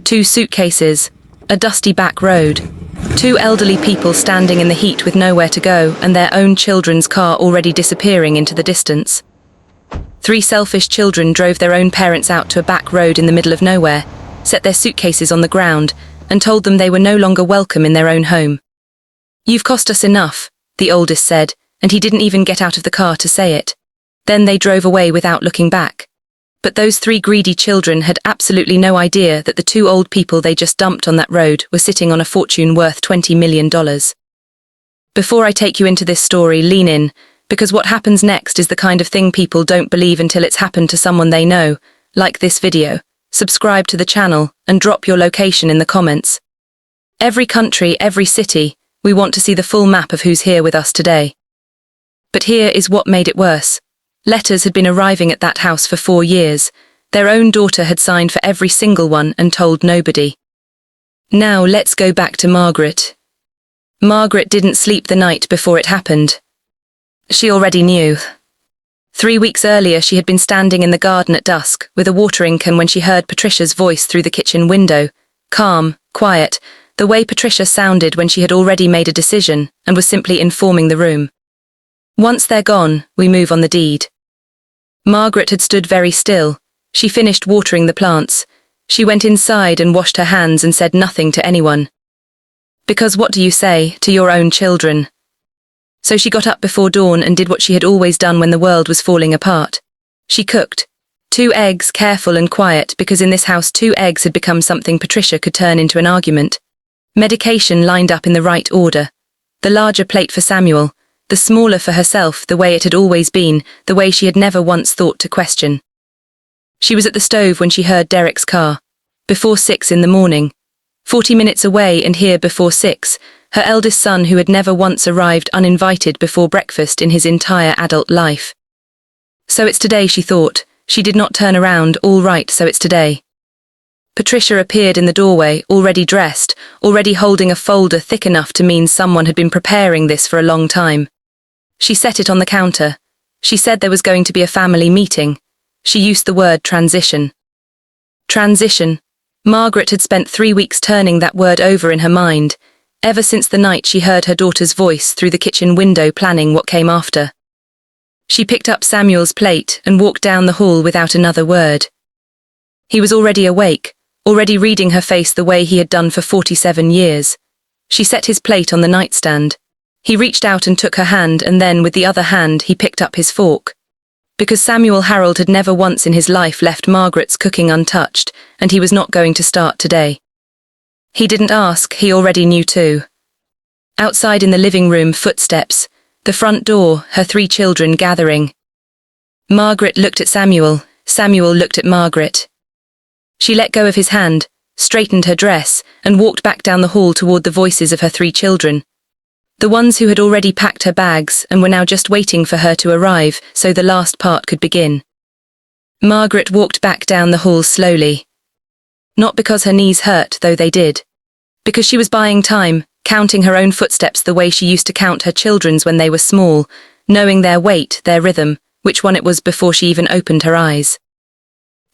2 suitcases, a dusty back road, 2 elderly people standing in the heat with nowhere to go and their own children's car already disappearing into the distance. 3 selfish children drove their own parents out to a back road in the middle of nowhere, set their suitcases on the ground, and told them they were no longer welcome in their own home. "You've cost us enough," the oldest said, and he didn't even get out of the car to say it. Then they drove away without looking back. But those 3 greedy children had absolutely no idea that the 2 old people they just dumped on that road were sitting on a fortune worth $20 million. Before I take you into this story, lean in, because what happens next is the kind of thing people don't believe until it's happened to someone they know. Like this video, subscribe to the channel, and drop your location in the comments. Every country, every city, we want to see the full map of who's here with us today. But here is what made it worse. Letters had been arriving at that house for 4 years. Their own daughter had signed for every single one and told nobody. Now let's go back to Margaret. Margaret didn't sleep the night before it happened. She already knew. 3 weeks earlier she had been standing in the garden at dusk with a watering can when she heard Patricia's voice through the kitchen window. Calm, quiet, the way Patricia sounded when she had already made a decision and was simply informing the room. "Once they're gone, we move on the deed." Margaret had stood very still. She finished watering the plants. She went inside and washed her hands and said nothing to anyone. Because what do you say to your own children? So she got up before dawn and did what she had always done when the world was falling apart. She cooked 2 eggs, careful and quiet, because in this house 2 eggs had become something Patricia could turn into an argument. Medication lined up in the right order. The larger plate for Samuel, the smaller for herself, the way it had always been, the way she had never once thought to question. She was at the stove when she heard Derek's car. Before 6 in the morning. 40 minutes away and here before 6, her eldest son who had never once arrived uninvited before breakfast in his entire adult life. So it's today, she thought. She did not turn around. All right, so it's today. Patricia appeared in the doorway, already dressed, already holding a folder thick enough to mean someone had been preparing this for a long time. She set it on the counter. She said there was going to be a family meeting. She used the word transition. Transition. Margaret had spent 3 weeks turning that word over in her mind, ever since the night she heard her daughter's voice through the kitchen window planning what came after. She picked up Samuel's plate and walked down the hall without another word. He was already awake, already reading her face the way he had done for 47 years. She set his plate on the nightstand. He reached out and took her hand, and then with the other hand he picked up his fork. Because Samuel Harold had never once in his life left Margaret's cooking untouched, and he was not going to start today. He didn't ask, he already knew too. Outside in the living room, footsteps, the front door, her 3 children gathering. Margaret looked at Samuel, Samuel looked at Margaret. She let go of his hand, straightened her dress, and walked back down the hall toward the voices of her 3 children. The ones who had already packed her bags and were now just waiting for her to arrive so the last part could begin. Margaret walked back down the hall slowly. Not because her knees hurt, though they did. Because she was buying time, counting her own footsteps the way she used to count her children's when they were small, knowing their weight, their rhythm, which one it was before she even opened her eyes.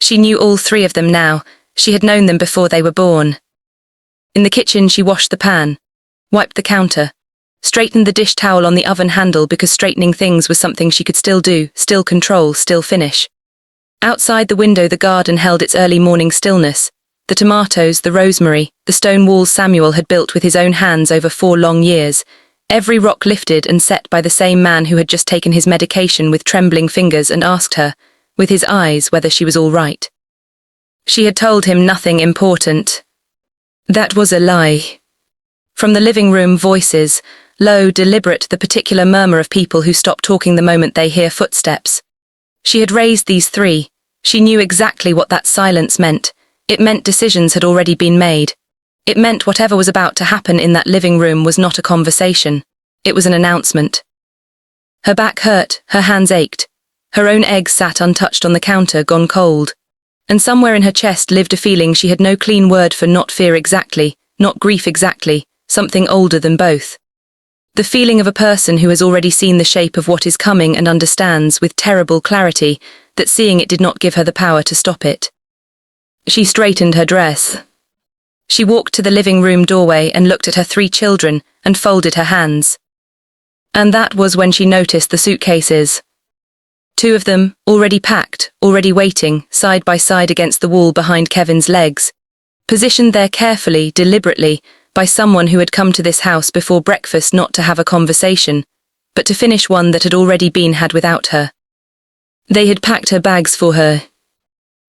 She knew all 3 of them now. She had known them before they were born. In the kitchen she washed the pan, wiped the counter, straightened the dish towel on the oven handle because straightening things was something she could still do, still control, still finish. Outside the window the garden held its early morning stillness. The tomatoes, the rosemary, the stone walls Samuel had built with his own hands over 4 long years, every rock lifted and set by the same man who had just taken his medication with trembling fingers and asked her, with his eyes, whether she was all right. She had told him nothing important. That was a lie. From the living room, voices, low, deliberate, the particular murmur of people who stop talking the moment they hear footsteps. She had raised these 3. She knew exactly what that silence meant. It meant decisions had already been made. It meant whatever was about to happen in that living room was not a conversation. It was an announcement. Her back hurt, her hands ached. Her own eggs sat untouched on the counter, gone cold. And somewhere in her chest lived a feeling she had no clean word for, not fear exactly, not grief exactly, something older than both. The feeling of a person who has already seen the shape of what is coming and understands with terrible clarity that seeing it did not give her the power to stop it. She straightened her dress. She walked to the living room doorway and looked at her 3 children and folded her hands. And that was when she noticed the suitcases. 2 of them, already packed, already waiting, side by side against the wall behind Kevin's legs, positioned there carefully, deliberately, by someone who had come to this house before breakfast not to have a conversation, but to finish one that had already been had without her. They had packed her bags for her.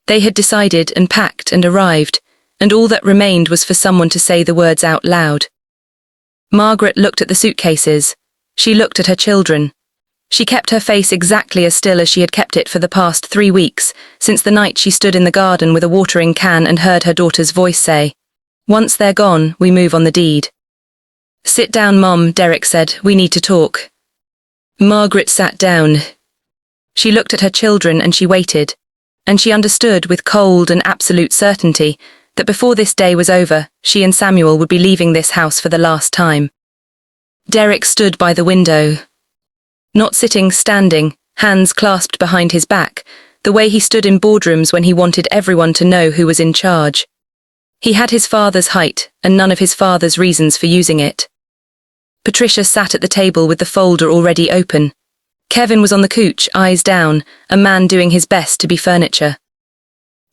They had decided and packed and arrived, and all that remained was for someone to say the words out loud. Margaret looked at the suitcases. She looked at her children. She kept her face exactly as still as she had kept it for the past 3 weeks, since the night she stood in the garden with a watering can and heard her daughter's voice say, "Once they're gone, we move on the deed." "Sit down, Mom," Derek said. "We need to talk." Margaret sat down. She looked at her children and she waited, and she understood with cold and absolute certainty that before this day was over, she and Samuel would be leaving this house for the last time. Derek stood by the window. Not sitting, standing, hands clasped behind his back, the way he stood in boardrooms when he wanted everyone to know who was in charge. He had his father's height and none of his father's reasons for using it. Patricia sat at the table with the folder already open. Kevin was on the couch, eyes down, a man doing his best to be furniture.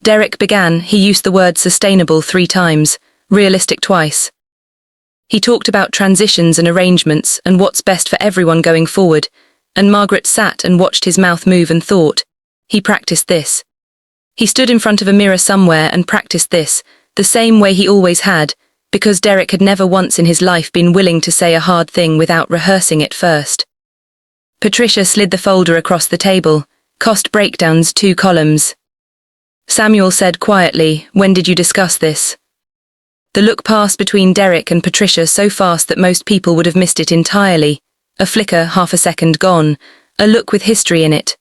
Derek began. He used the word sustainable 3 times, realistic twice. He talked about transitions and arrangements and what's best for everyone going forward, and Margaret sat and watched his mouth move and thought, he practiced this. He stood in front of a mirror somewhere and practiced this, the same way he always had, because Derek had never once in his life been willing to say a hard thing without rehearsing it first. Patricia slid the folder across the table, cost breakdowns 2 columns. Samuel said quietly, "When did you discuss this?" The look passed between Derek and Patricia so fast that most people would have missed it entirely. A flicker, half a second gone, a look with history in it.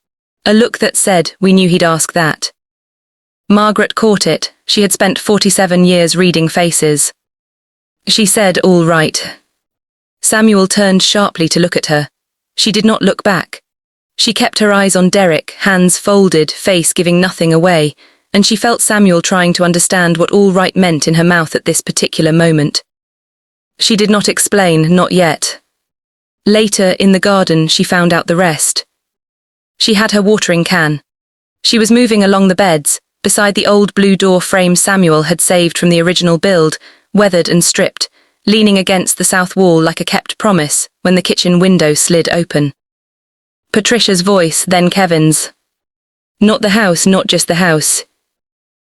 A look that said, "We knew he'd ask that." Margaret caught it. She had spent 47 years reading faces. She said, "All right." Samuel turned sharply to look at her. She did not look back. She kept her eyes on Derek, hands folded, face giving nothing away, and she felt Samuel trying to understand what all right meant in her mouth at this particular moment. She did not explain, not yet. Later, in the garden, she found out the rest. She had her watering can. She was moving along the beds, beside the old blue door frame Samuel had saved from the original build, weathered and stripped, leaning against the south wall like a kept promise, when the kitchen window slid open. Patricia's voice, then Kevin's. "Not the house, not just the house.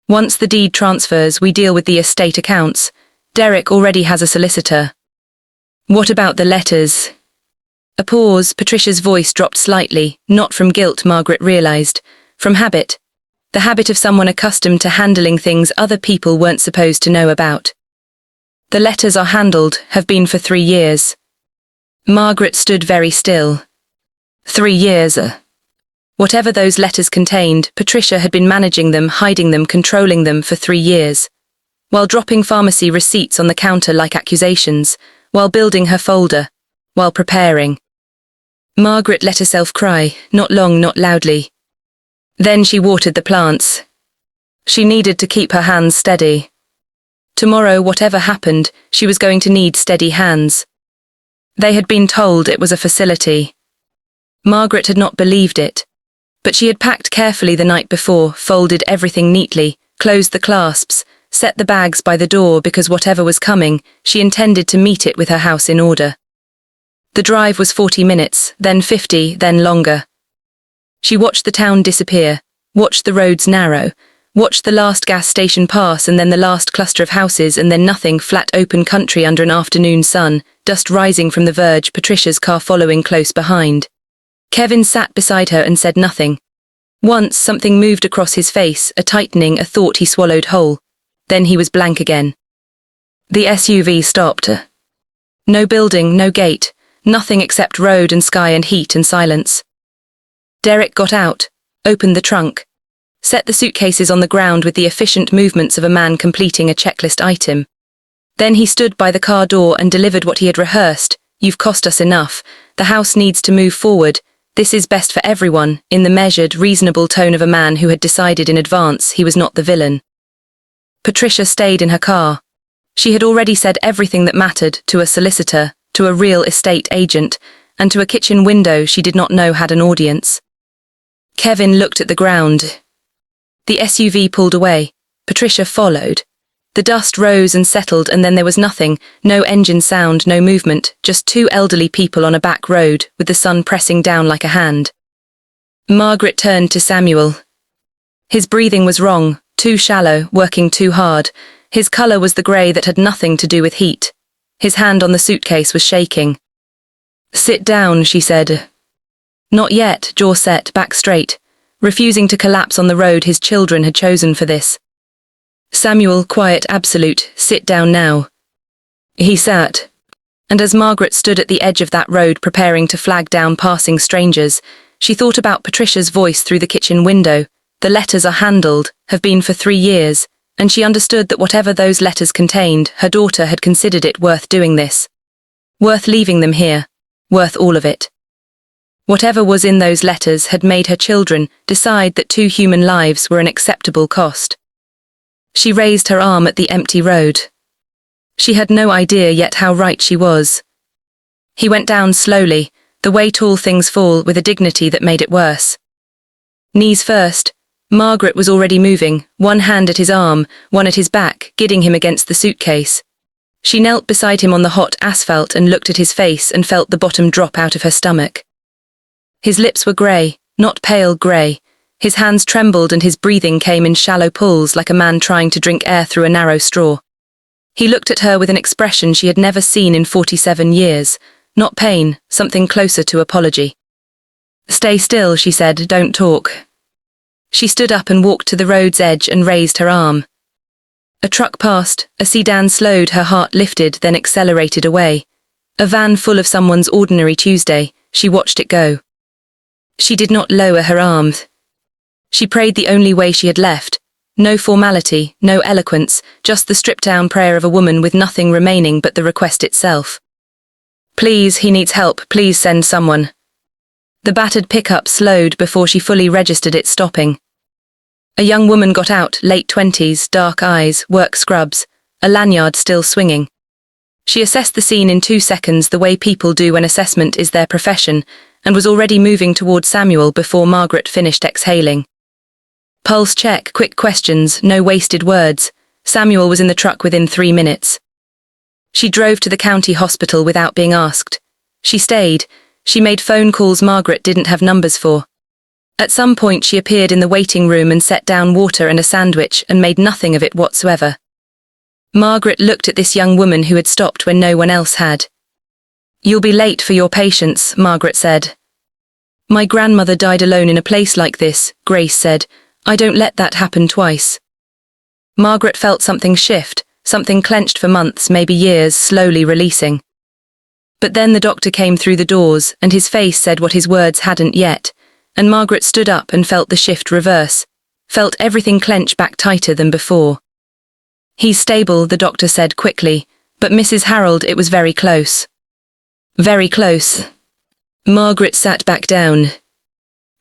Once the deed transfers, we deal with the estate accounts. Derek already has a solicitor." "What about the letters?" A pause. Patricia's voice dropped slightly, not from guilt, Margaret realized, from habit. The habit of someone accustomed to handling things other people weren't supposed to know about. "The letters are handled, have been for 3 years. Margaret stood very still. 3 years. Whatever those letters contained, Patricia had been managing them, hiding them, controlling them for 3 years. While dropping pharmacy receipts on the counter like accusations, while building her folder, while preparing. Margaret let herself cry, not long, not loudly. Then she watered the plants. She needed to keep her hands steady. Tomorrow, whatever happened, she was going to need steady hands. They had been told it was a facility. Margaret had not believed it. But she had packed carefully the night before, folded everything neatly, closed the clasps, set the bags by the door because whatever was coming, she intended to meet it with her house in order. The drive was 40 minutes, then 50, then longer. She watched the town disappear, watched the roads narrow, watched the last gas station pass and then the last cluster of houses and then nothing, flat open country under an afternoon sun, dust rising from the verge, Patricia's car following close behind. Kevin sat beside her and said nothing. Once something moved across his face, a tightening, a thought he swallowed whole. Then he was blank again. The SUV stopped. No building, no gate, nothing except road and sky and heat and silence. Derek got out, opened the trunk, set the suitcases on the ground with the efficient movements of a man completing a checklist item. Then he stood by the car door and delivered what he had rehearsed. "You've cost us enough. The house needs to move forward. This is best for everyone," in the measured, reasonable tone of a man who had decided in advance he was not the villain. Patricia stayed in her car. She had already said everything that mattered to a solicitor, to a real estate agent, and to a kitchen window she did not know had an audience. Kevin looked at the ground. The SUV pulled away. Patricia followed. The dust rose and settled, and then there was nothing, no engine sound, no movement, just two elderly people on a back road, with the sun pressing down like a hand. Margaret turned to Samuel. His breathing was wrong, too shallow, working too hard. His colour was the grey that had nothing to do with heat. His hand on the suitcase was shaking. "Sit down," she said. Not yet, jaw set, back straight, refusing to collapse on the road his children had chosen for this. Samuel, quiet, absolute, sit down now. He sat. And as Margaret stood at the edge of that road preparing to flag down passing strangers, she thought about Patricia's voice through the kitchen window. The letters are handled, have been for 3 years, and she understood that whatever those letters contained, her daughter had considered it worth doing this. Worth leaving them here. Worth all of it. Whatever was in those letters had made her children decide that 2 human lives were an acceptable cost. She raised her arm at the empty road. She had no idea yet how right she was. He went down slowly, the way tall things fall, with a dignity that made it worse. Knees first. Margaret was already moving, one hand at his arm, one at his back, gidding him against the suitcase. She knelt beside him on the hot asphalt and looked at his face and felt the bottom drop out of her stomach. His lips were grey, not pale grey. His hands trembled and his breathing came in shallow pulls like a man trying to drink air through a narrow straw. He looked at her with an expression she had never seen in 47 years, not pain, something closer to apology. "Stay still," she said, "don't talk." She stood up and walked to the road's edge and raised her arm. A truck passed, a sedan slowed, her heart lifted, then accelerated away. A van full of someone's ordinary Tuesday, she watched it go. She did not lower her arms. She prayed the only way she had left. No formality, no eloquence, just the stripped-down prayer of a woman with nothing remaining but the request itself. "Please, he needs help, please send someone." The battered pickup slowed before she fully registered it stopping. A young woman got out, late 20s, dark eyes, work scrubs, a lanyard still swinging. She assessed the scene in 2 seconds the way people do when assessment is their profession, and was already moving toward Samuel before Margaret finished exhaling. Pulse check, quick questions, no wasted words. Samuel was in the truck within 3 minutes. She drove to the county hospital without being asked. She stayed. She made phone calls Margaret didn't have numbers for. At some point she appeared in the waiting room and set down water and a sandwich and made nothing of it whatsoever. Margaret looked at this young woman who had stopped when no one else had. "You'll be late for your patients," Margaret said. "My grandmother died alone in a place like this," Grace said. "I don't let that happen twice." Margaret felt something shift, something clenched for months, maybe years, slowly releasing. But then the doctor came through the doors, and his face said what his words hadn't yet, and Margaret stood up and felt the shift reverse, felt everything clench back tighter than before. "He's stable," the doctor said quickly, "but Mrs. Harold, it was very close." Very close. Margaret sat back down.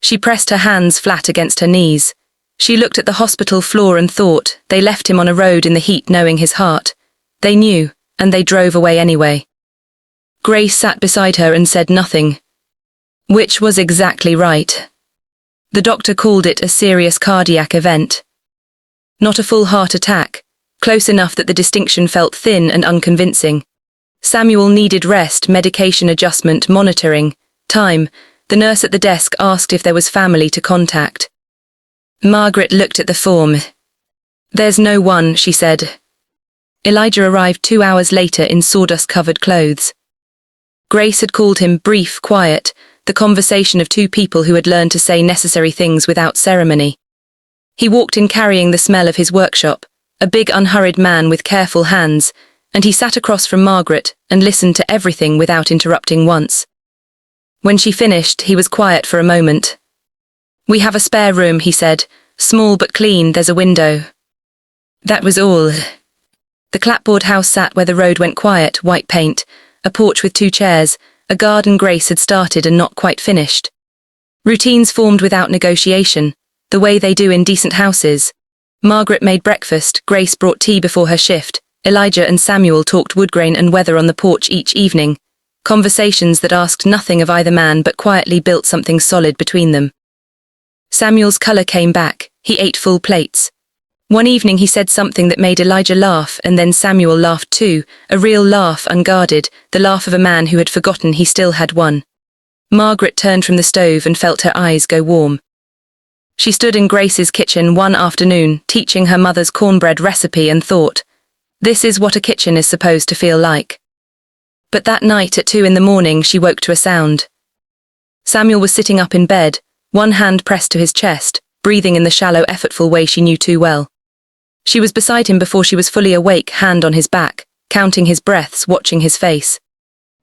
She pressed her hands flat against her knees. She looked at the hospital floor and thought, they left him on a road in the heat knowing his heart. They knew, and they drove away anyway. Grace sat beside her and said nothing. Which was exactly right. The doctor called it a serious cardiac event. Not a full heart attack, close enough that the distinction felt thin and unconvincing. Samuel needed rest, medication adjustment, monitoring, time. The nurse at the desk asked if there was family to contact. Margaret looked at the form. "There's no one," she said. Elijah arrived 2 hours later in sawdust-covered clothes. Grace had called him brief, quiet, the conversation of 2 people who had learned to say necessary things without ceremony. He walked in carrying the smell of his workshop, a big unhurried man with careful hands, and he sat across from Margaret and listened to everything without interrupting once. When she finished, he was quiet for a moment. "We have a spare room," he said. "Small but clean, there's a window." That was all. The clapboard house sat where the road went quiet, white paint, a porch with 2 chairs, a garden Grace had started and not quite finished. Routines formed without negotiation, the way they do in decent houses. Margaret made breakfast, Grace brought tea before her shift. Elijah and Samuel talked woodgrain and weather on the porch each evening, conversations that asked nothing of either man but quietly built something solid between them. Samuel's colour came back. He ate full plates. One evening he said something that made Elijah laugh, and then Samuel laughed too, a real laugh, unguarded, the laugh of a man who had forgotten he still had one. Margaret turned from the stove and felt her eyes go warm. She stood in Grace's kitchen one afternoon, teaching her mother's cornbread recipe, and thought, this is what a kitchen is supposed to feel like. But that night at 2 a.m. she woke to a sound. Samuel was sitting up in bed, one hand pressed to his chest, breathing in the shallow, effortful way she knew too well. She was beside him before she was fully awake, hand on his back, counting his breaths, watching his face.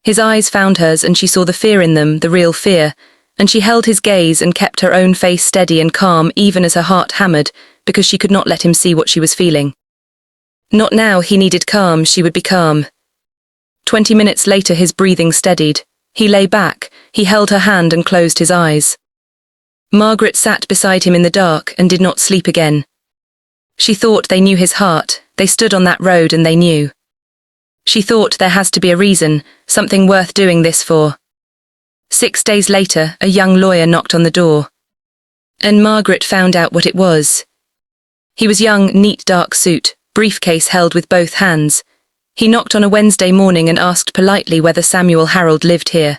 His eyes found hers and she saw the fear in them, the real fear, and she held his gaze and kept her own face steady and calm even as her heart hammered, because she could not let him see what she was feeling. Not now, he needed calm, she would be calm. 20 minutes later his breathing steadied. He lay back, he held her hand and closed his eyes. Margaret sat beside him in the dark and did not sleep again. She thought they knew his heart, they stood on that road and they knew. She thought there has to be a reason, something worth doing this for. 6 days later, a young lawyer knocked on the door. And Margaret found out what it was. He was young, neat dark suit, briefcase held with both hands. He knocked on a Wednesday morning and asked politely whether Samuel Harold lived here.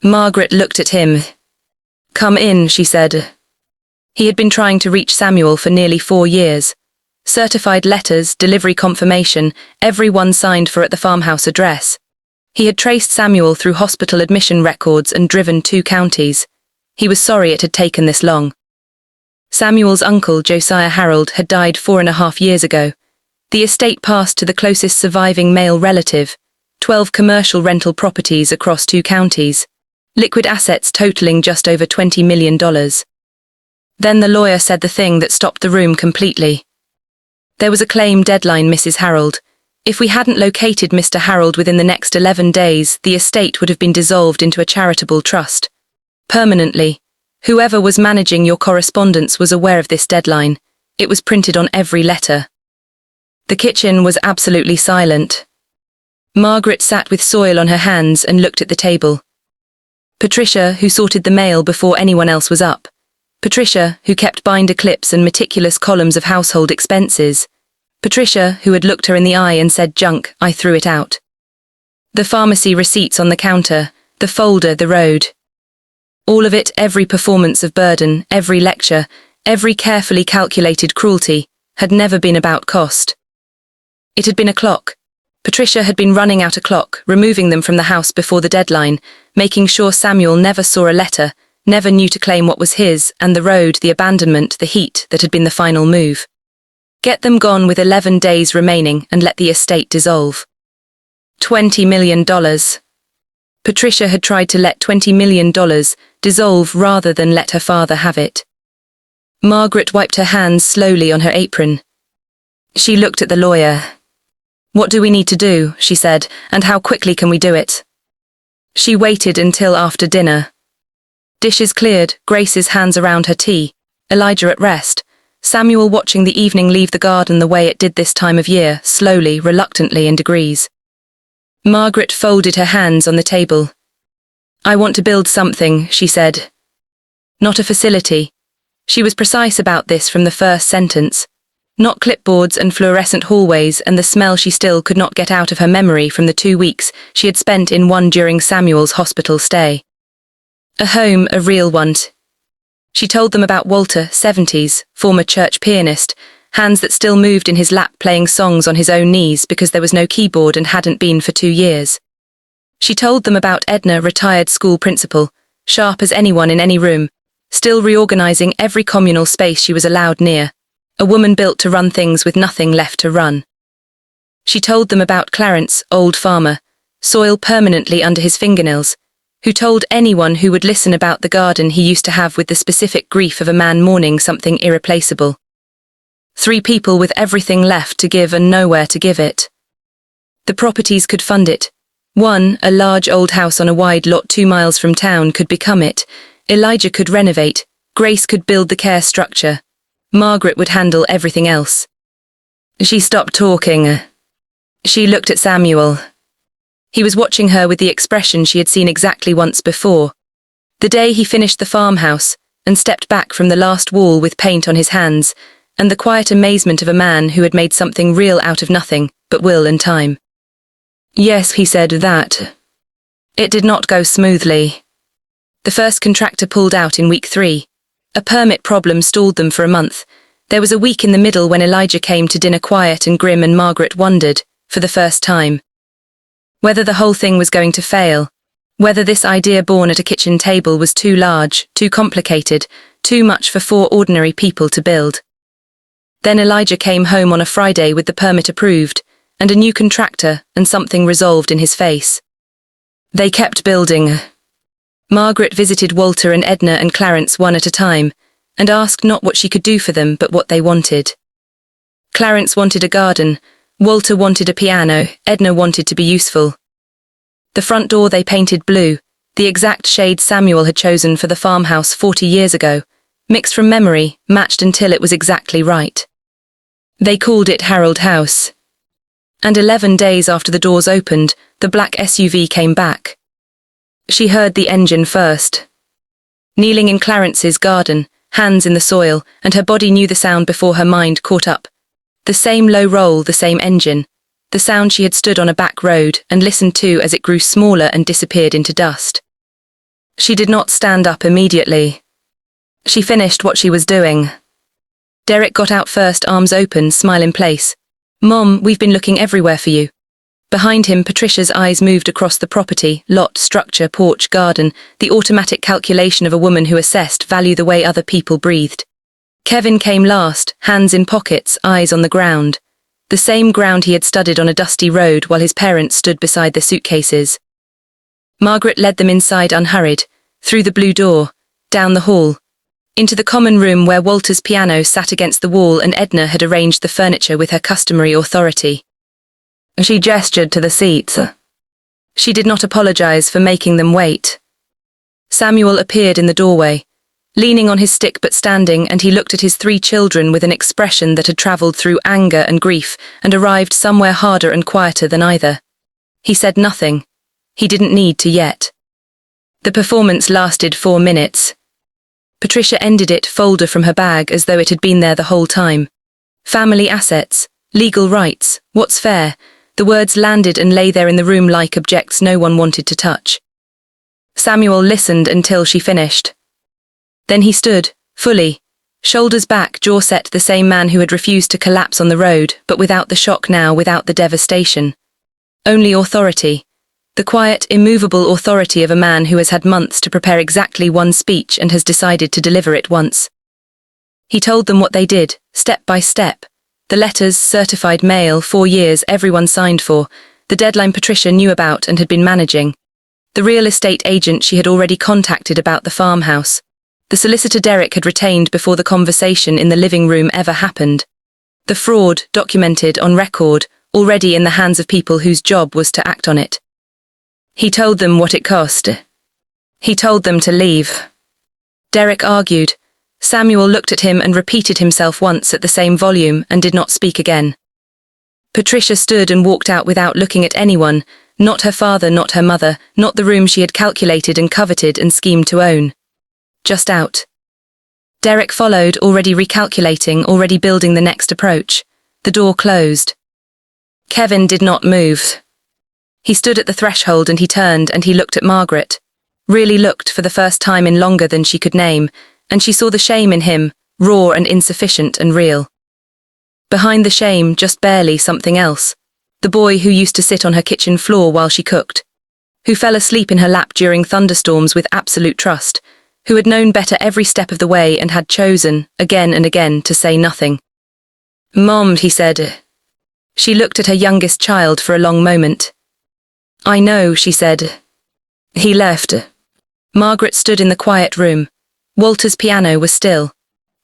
Margaret looked at him. Come in, she said. He had been trying to reach Samuel for nearly 4 years. Certified letters, delivery confirmation, every one signed for at the farmhouse address. He had traced Samuel through hospital admission records and driven 2 counties. He was sorry it had taken this long. Samuel's uncle, Josiah Harold, had died 4.5 years ago. The estate passed to the closest surviving male relative, 12 commercial rental properties across 2 counties, liquid assets totaling just over $20 million. Then the lawyer said the thing that stopped the room completely. There was a claim deadline, Mrs. Harold. If we hadn't located Mr. Harold within the next 11 days, the estate would have been dissolved into a charitable trust. Permanently. Whoever was managing your correspondence was aware of this deadline. It was printed on every letter. The kitchen was absolutely silent. Margaret sat with soil on her hands and looked at the table. Patricia, who sorted the mail before anyone else was up. Patricia, who kept binder clips and meticulous columns of household expenses. Patricia, who had looked her in the eye and said, "Junk, I threw it out." The pharmacy receipts on the counter, the folder, the road. All of it, every performance of burden, every lecture, every carefully calculated cruelty, had never been about cost. It had been a clock. Patricia had been running out a clock, removing them from the house before the deadline, making sure Samuel never saw a letter, never knew to claim what was his, and the road, the abandonment, the heat that had been the final move. Get them gone with 11 days remaining and let the estate dissolve. $20 million. Patricia had tried to let $20 million dissolve rather than let her father have it. Margaret wiped her hands slowly on her apron. She looked at the lawyer. "What do we need to do?" she said, "and how quickly can we do it?" She waited until after dinner. Dishes cleared, Grace's hands around her tea, Elijah at rest, Samuel watching the evening leave the garden the way it did this time of year, slowly, reluctantly, in degrees. Margaret folded her hands on the table. "I want to build something," she said. "Not a facility." She was precise about this from the first sentence. Not clipboards and fluorescent hallways and the smell she still could not get out of her memory from the 2 weeks she had spent in one during Samuel's hospital stay. A home, a real one. She told them about Walter, 70s, former church pianist, hands that still moved in his lap playing songs on his own knees because there was no keyboard and hadn't been for 2 years. She told them about Edna, retired school principal, sharp as anyone in any room, still reorganizing every communal space she was allowed near, a woman built to run things with nothing left to run. She told them about Clarence, old farmer, soil permanently under his fingernails, who told anyone who would listen about the garden he used to have with the specific grief of a man mourning something irreplaceable. 3 people with everything left to give and nowhere to give it. The properties could fund it. 1, a large old house on a wide lot 2 miles from town, could become it. Elijah could renovate. Grace could build the care structure. Margaret would handle everything else. She stopped talking. She looked at Samuel. He was watching her with the expression she had seen exactly once before. The day he finished the farmhouse and stepped back from the last wall with paint on his hands, and the quiet amazement of a man who had made something real out of nothing but will and time. Yes, he said that. It did not go smoothly. The first contractor pulled out in week 3. A permit problem stalled them for a month. There was a week in the middle when Elijah came to dinner quiet and grim, and Margaret wondered, for the first time, whether the whole thing was going to fail, whether this idea born at a kitchen table was too large, too complicated, too much for 4 ordinary people to build. Then Elijah came home on a Friday with the permit approved, and a new contractor, and something resolved in his face. They kept building. Margaret visited Walter and Edna and Clarence one at a time, and asked not what she could do for them but what they wanted. Clarence wanted a garden, Walter wanted a piano, Edna wanted to be useful. The front door they painted blue, the exact shade Samuel had chosen for the farmhouse 40 years ago, mixed from memory, matched until it was exactly right. They called it Harold House. And 11 days after the doors opened, the black SUV came back. She heard the engine first. Kneeling in Clarence's garden, hands in the soil, and her body knew the sound before her mind caught up. The same low roll, the same engine, the sound she had stood on a back road and listened to as it grew smaller and disappeared into dust. She did not stand up immediately. She finished what she was doing. Derek got out first, arms open, smile in place. "Mom, we've been looking everywhere for you." Behind him, Patricia's eyes moved across the property, lot, structure, porch, garden, the automatic calculation of a woman who assessed value the way other people breathed. Kevin came last, hands in pockets, eyes on the ground. The same ground he had studied on a dusty road while his parents stood beside their suitcases. Margaret led them inside unhurried, through the blue door, down the hall, into the common room where Walter's piano sat against the wall and Edna had arranged the furniture with her customary authority. She gestured to the seats. She did not apologize for making them wait. Samuel appeared in the doorway, leaning on his stick but standing, and he looked at his 3 children with an expression that had travelled through anger and grief and arrived somewhere harder and quieter than either. He said nothing. He didn't need to yet. The performance lasted 4 minutes. Patricia ended it, folder from her bag, as though it had been there the whole time. Family assets, legal rights, what's fair? The words landed and lay there in the room like objects no one wanted to touch. Samuel listened until she finished. Then he stood, fully, shoulders back, jaw set, the same man who had refused to collapse on the road, but without the shock now, without the devastation. Only authority. The quiet, immovable authority of a man who has had months to prepare exactly one speech and has decided to deliver it once. He told them what they did, step by step. The letters, certified mail, 4 years, everyone signed for, the deadline Patricia knew about and had been managing. The real estate agent she had already contacted about the farmhouse. The solicitor Derek had retained before the conversation in the living room ever happened. The fraud, documented, on record, already in the hands of people whose job was to act on it. He told them what it cost. He told them to leave. Derek argued. Samuel looked at him and repeated himself once at the same volume and did not speak again. Patricia stood and walked out without looking at anyone, not her father, not her mother, not the room she had calculated and coveted and schemed to own. Just out. Derek followed, already recalculating, already building the next approach. The door closed. Kevin did not move. He stood at the threshold and he turned and he looked at Margaret. Really looked for the first time in longer than she could name, and she saw the shame in him, raw and insufficient and real. Behind the shame, just barely, something else. The boy who used to sit on her kitchen floor while she cooked. Who fell asleep in her lap during thunderstorms with absolute trust. Who had known better every step of the way and had chosen, again and again, to say nothing. "Mom," he said. She looked at her youngest child for a long moment. "I know," she said. He left. Margaret stood in the quiet room. Walter's piano was still.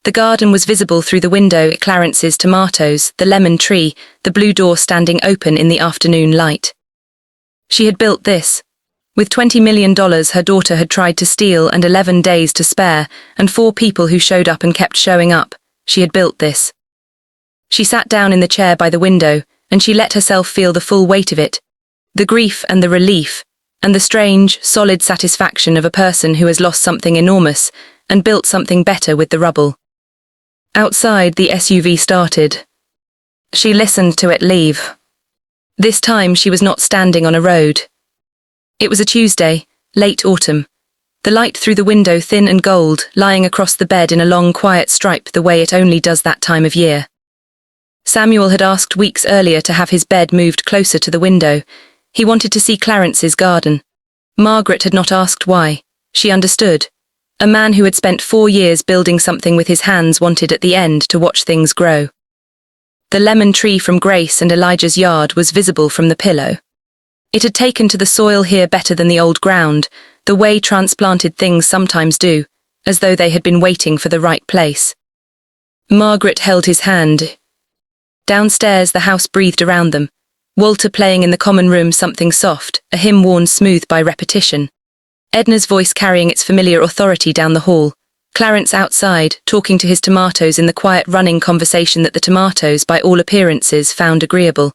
The garden was visible through the window, Clarence's tomatoes, the lemon tree, the blue door standing open in the afternoon light. She had built this. With $20 million her daughter had tried to steal and 11 days to spare, and 4 people who showed up and kept showing up, she had built this. She sat down in the chair by the window, and she let herself feel the full weight of it, the grief and the relief, and the strange, solid satisfaction of a person who has lost something enormous and built something better with the rubble. Outside, the SUV started. She listened to it leave. This time she was not standing on a road. It was a Tuesday, late autumn. The light through the window thin and gold, lying across the bed in a long quiet stripe the way it only does that time of year. Samuel had asked weeks earlier to have his bed moved closer to the window. He wanted to see Clarence's garden. Margaret had not asked why. She understood. A man who had spent 4 years building something with his hands wanted at the end to watch things grow. The lemon tree from Grace and Elijah's yard was visible from the pillow. It had taken to the soil here better than the old ground, the way transplanted things sometimes do, as though they had been waiting for the right place. Margaret held his hand. Downstairs the house breathed around them, Walter playing in the common room something soft, a hymn worn smooth by repetition. Edna's voice carrying its familiar authority down the hall. Clarence outside, talking to his tomatoes in the quiet running conversation that the tomatoes, by all appearances, found agreeable.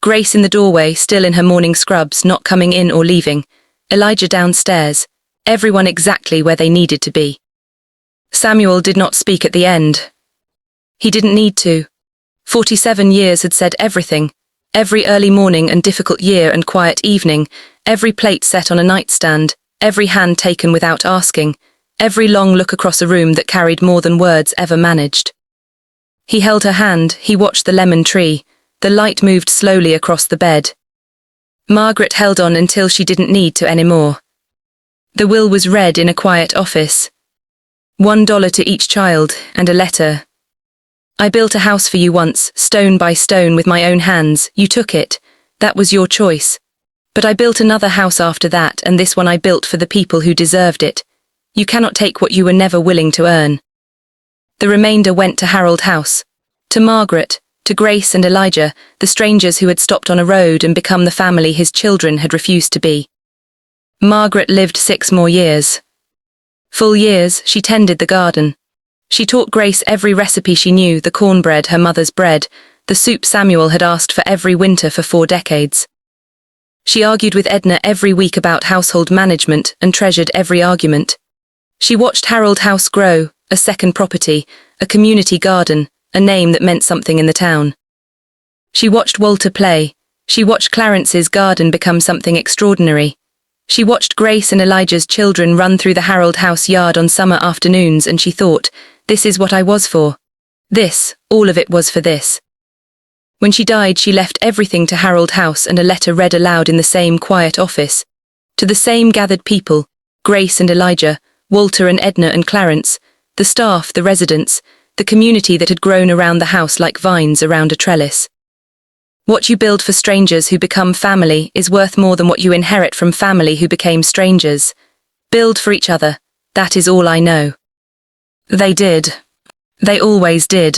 Grace in the doorway, still in her morning scrubs, not coming in or leaving. Elijah downstairs, everyone exactly where they needed to be. Samuel did not speak at the end. He didn't need to. 47 years had said everything. Every early morning and difficult year and quiet evening, every plate set on a nightstand, every hand taken without asking, every long look across a room that carried more than words ever managed. He held her hand, he watched the lemon tree. The light moved slowly across the bed. Margaret held on until she didn't need to anymore. The will was read in a quiet office. $1 to each child, and a letter. I built a house for you once, stone by stone with my own hands. You took it. That was your choice. But I built another house after that, and this one I built for the people who deserved it. You cannot take what you were never willing to earn. The remainder went to Harold House, to Margaret, to Grace and Elijah, the strangers who had stopped on a road and become the family his children had refused to be. Margaret lived 6 more years. Full years, she tended the garden. She taught Grace every recipe she knew, the cornbread, her mother's bread, the soup Samuel had asked for every winter for 4 decades. She argued with Edna every week about household management and treasured every argument. She watched Harold House grow, a second property, a community garden, a name that meant something in the town. She watched Walter play. She watched Clarence's garden become something extraordinary. She watched Grace and Elijah's children run through the Harold House yard on summer afternoons, and she thought, this is what I was for. This, all of it was for this. When she died, she left everything to Harold House and a letter read aloud in the same quiet office. To the same gathered people, Grace and Elijah, Walter and Edna and Clarence, the staff, the residents, the community that had grown around the house like vines around a trellis. What you build for strangers who become family is worth more than what you inherit from family who became strangers. Build for each other, that is all I know. They did. They always did.